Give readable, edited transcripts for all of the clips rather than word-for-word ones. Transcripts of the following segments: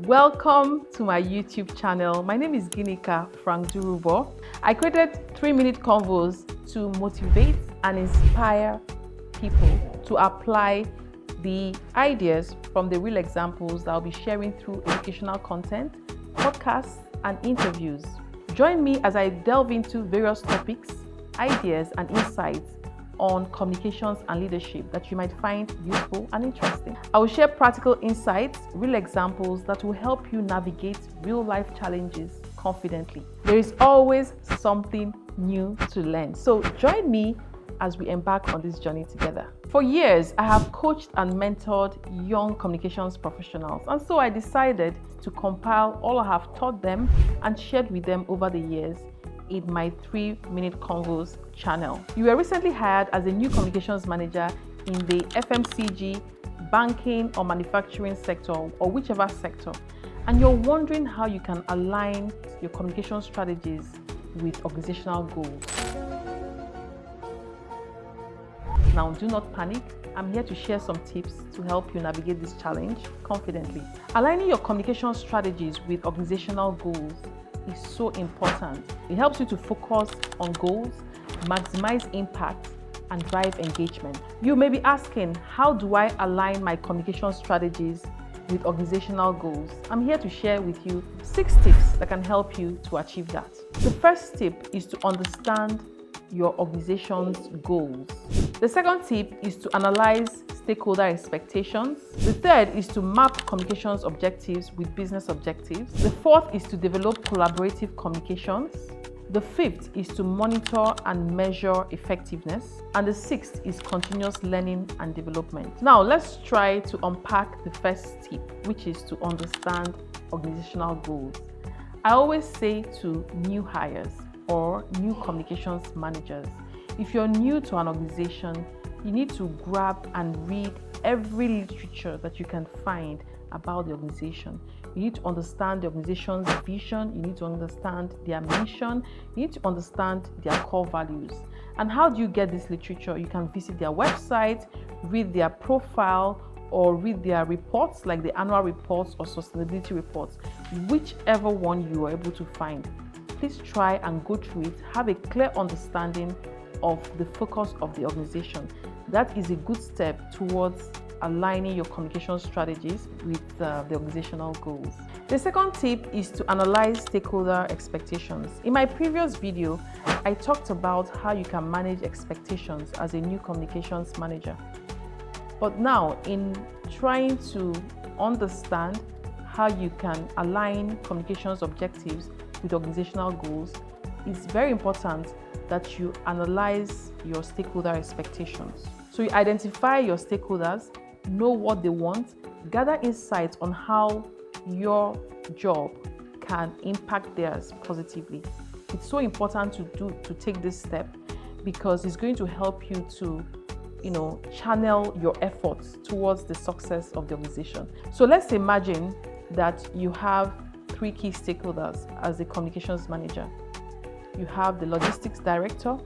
Welcome to my YouTube channel. My name is Frank-Durugbor. I created 3-minute convos to motivate and inspire people to apply the ideas from the real examples that I'll be sharing through educational content, podcasts, and interviews. Join me as I delve into various topics, ideas, and insights on communications and leadership that you might find useful and interesting. I will share practical insights, real examples that will help you navigate real-life challenges confidently. There is always something new to learn. So join me as we embark on this journey together. For years, I have coached and mentored young communications professionals, and so I decided to compile all I have taught them and shared with them over the years in my 3-minute convos channel. You were recently hired as a new communications manager in the FMCG, banking, or manufacturing sector, or whichever sector, and you're wondering how you can align your communication strategies with organizational goals. Now, do not panic. I'm here to share some tips to help you navigate this challenge confidently. Aligning your communication strategies with organizational goals is so important. It helps you to focus on goals, maximize impact, and drive engagement. You may be asking, how do I align my communication strategies with organizational goals? I'm here to share with you 6 tips that can help you to achieve that. The first tip is to understand your organization's goals. The second tip is to analyze stakeholder expectations. The third is to map communications objectives with business objectives. The fourth is to develop collaborative communications. The fifth is to monitor and measure effectiveness. And the sixth is continuous learning and development. Now, let's try to unpack the first tip, which is to understand organizational goals. I always say to new hires or new communications managers, if you're new to an organization, you need to grab and read every literature that you can find about the organization. You need to understand the organization's vision, you need to understand their mission, you need to understand their core values. And how do you get this literature? You can visit their website, read their profile, or read their reports, like the annual reports or sustainability reports, whichever one you are able to find. Please try and go through it, have a clear understanding of the focus of the organization. That is a good step towards aligning your communication strategies with the organizational goals. The second tip is to analyze stakeholder expectations. In my previous video, I talked about how you can manage expectations as a new communications manager. But now, in trying to understand how you can align communications objectives with organizational goals, it's very important that you analyze your stakeholder expectations. So you identify your stakeholders, know what they want, gather insights on how your job can impact theirs positively. It's so important to take this step because it's going to help you to channel your efforts towards the success of the organization. So let's imagine that you have 3 key stakeholders as a communications manager. You have the logistics director,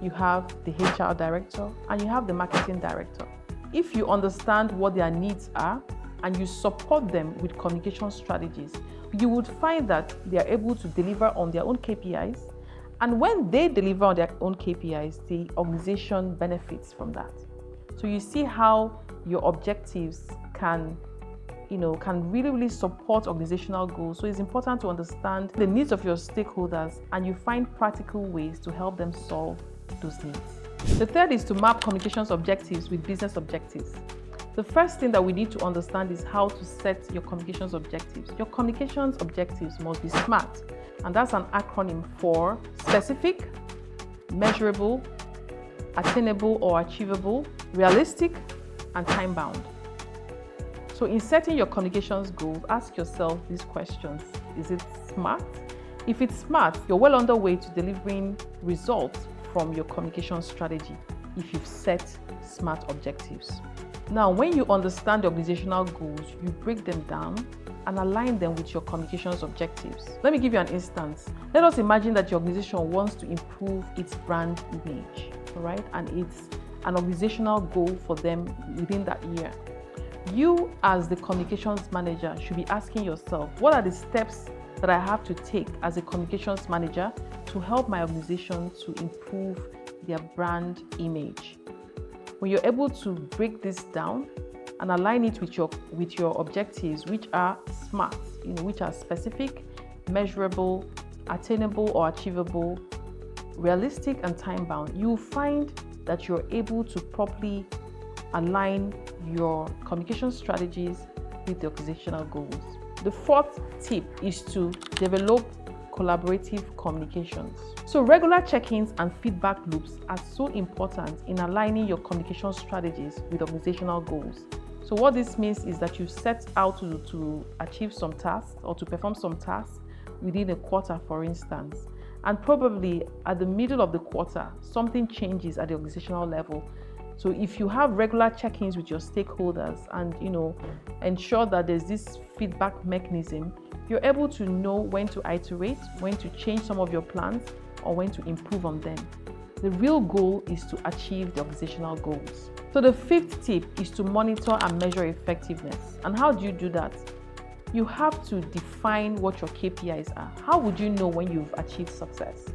you have the HR director, and you have the marketing director. If you understand what their needs are and you support them with communication strategies, you would find that they are able to deliver on their own KPIs. And when they deliver on their own KPIs, the organization benefits from that. So you see how your objectives can really support organizational goals. So it's important to understand the needs of your stakeholders and you find practical ways to help them solve those needs. The third is to map communications objectives with business objectives. The first thing that we need to understand is how to set your communications objectives. Your communications objectives must be SMART, and that's an acronym for specific, measurable, attainable or achievable, realistic, and time-bound. So in setting your communications goals, ask yourself these questions. Is it SMART? If it's SMART, you're well on the way to delivering results from your communication strategy if you've set SMART objectives. Now, when you understand the organizational goals, you break them down and align them with your communications objectives. Let me give you an instance. Let us imagine that your organization wants to improve its brand image, all right? And it's an organizational goal for them within that year. You, as the communications manager, should be asking yourself, what are the steps that I have to take as a communications manager to help my organization to improve their brand image? When you're able to break this down and align it with your objectives, which are SMART, which are specific, measurable, attainable or achievable, realistic and time-bound, you'll find that you're able to properly align your communication strategies with the organizational goals. The fourth tip is to develop collaborative communications. So regular check-ins and feedback loops are so important in aligning your communication strategies with organizational goals. So what this means is that you set out to achieve some tasks or to perform some tasks within a quarter, for instance, and probably at the middle of the quarter, something changes at the organizational level. So if you have regular check-ins with your stakeholders and ensure that there's this feedback mechanism, you're able to know when to iterate, when to change some of your plans, or when to improve on them. The real goal is to achieve the organizational goals. So the fifth tip is to monitor and measure effectiveness. And how do you do that? You have to define what your KPIs are. How would you know when you've achieved success?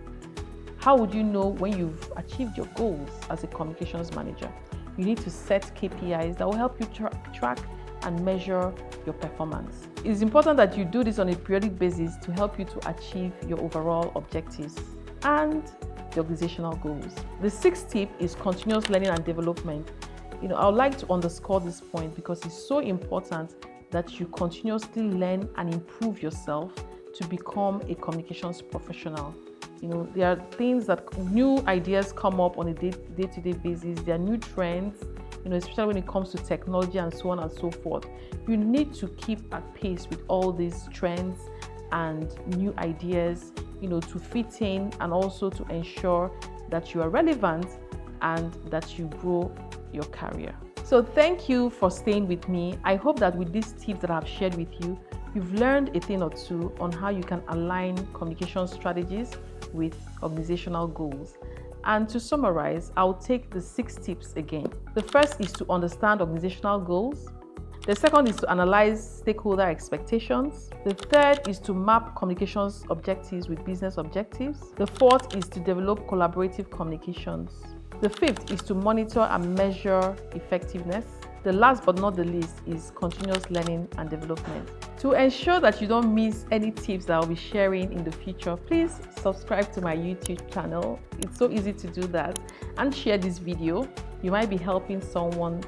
How would you know when you've achieved your goals as a communications manager? You need to set KPIs that will help you track and measure your performance. It's important that you do this on a periodic basis to help you to achieve your overall objectives and the organizational goals. The sixth tip is continuous learning and development. I would like to underscore this point because it's so important that you continuously learn and improve yourself to become a communications professional. There are things that new ideas come up on a day-to-day basis. There are new trends, especially when it comes to technology and so on and so forth. You need to keep at pace with all these trends and new ideas, to fit in and also to ensure that you are relevant and that you grow your career. So thank you for staying with me. I hope that with these tips that I've shared with you, you've learned a thing or two on how you can align communication strategies with organizational goals. And to summarize, I'll take the 6 tips again. The first is to understand organizational goals. The second is to analyze stakeholder expectations. The third is to map communications objectives with business objectives. The fourth is to develop collaborative communications. The fifth is to monitor and measure effectiveness. The last but not the least is continuous learning and development. To ensure that you don't miss any tips that I'll be sharing in the future, please subscribe to my YouTube channel. It's so easy to do that. And share this video. You might be helping someone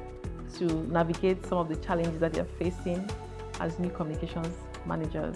to navigate some of the challenges that they're facing as new communications managers.